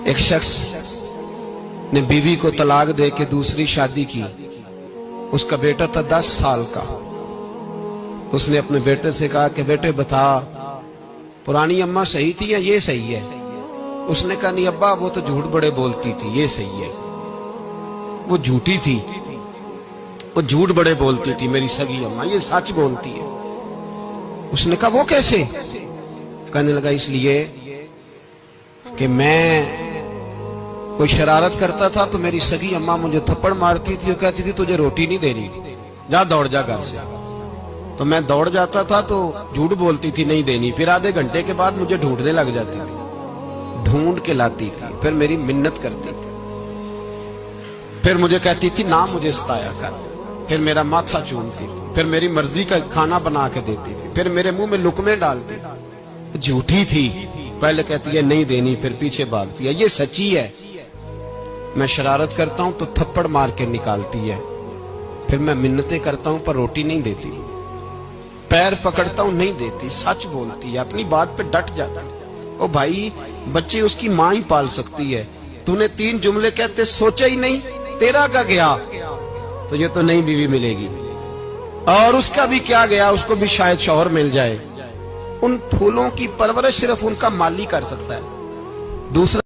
एक शख्स ने बीवी को तलाक दे के दूसरी शादी की। उसका बेटा था 10 साल का। उसने अपने बेटे से कहा कि बेटे बता, पुरानी अम्मा सही थी या ये सही है? उसने कहा नहीं अब्बा, वो तो झूठ बड़े बोलती थी, ये सही है। वो झूठी थी, वो झूठ बड़े बोलती थी मेरी सगी अम्मा, ये सच बोलती है। उसने कहा वो कैसे? कहने लगा इसलिए कि मैं कोई शरारत करता था तो मेरी सगी अम्मा मुझे थप्पड़ मारती थी और कहती थी तुझे रोटी नहीं देनी, जा दौड़ जा घर से। तो मैं दौड़ जाता था तो झूठ बोलती थी नहीं देनी, फिर आधे घंटे के बाद मुझे ढूंढने लग जाती थी, ढूंढ के लाती थी, फिर मेरी मिन्नत करती थी, फिर मुझे कहती थी ना मुझे सताया कर, फिर मेरा माथा चूमती थी, फिर मेरी मर्जी का खाना बना के देती थी, फिर मेरे मुंह में लुकमे डालती थी। झूठी थी, पहले कहती है नहीं देनी, फिर पीछे भागती है। ये सच्ची है, मैं शरारत करता हूं तो थप्पड़ मार के निकालती है, फिर मैं मिन्नतें करता हूं पर रोटी नहीं देती, पैर पकड़ता हूं नहीं देती, सच बोलती है, अपनी बात पे डट जाती है। ओ भाई, बच्चे उसकी मां ही पाल सकती है, तूने 3 जुमले कहते सोचा ही नहीं, तेरा क्या गया? तो ये तो नई बीवी मिलेगी, और उसका भी क्या गया, उसको भी शायद शौहर मिल जाए। उन फूलों की परवरिश सिर्फ उनका माली कर सकता है, दूसरा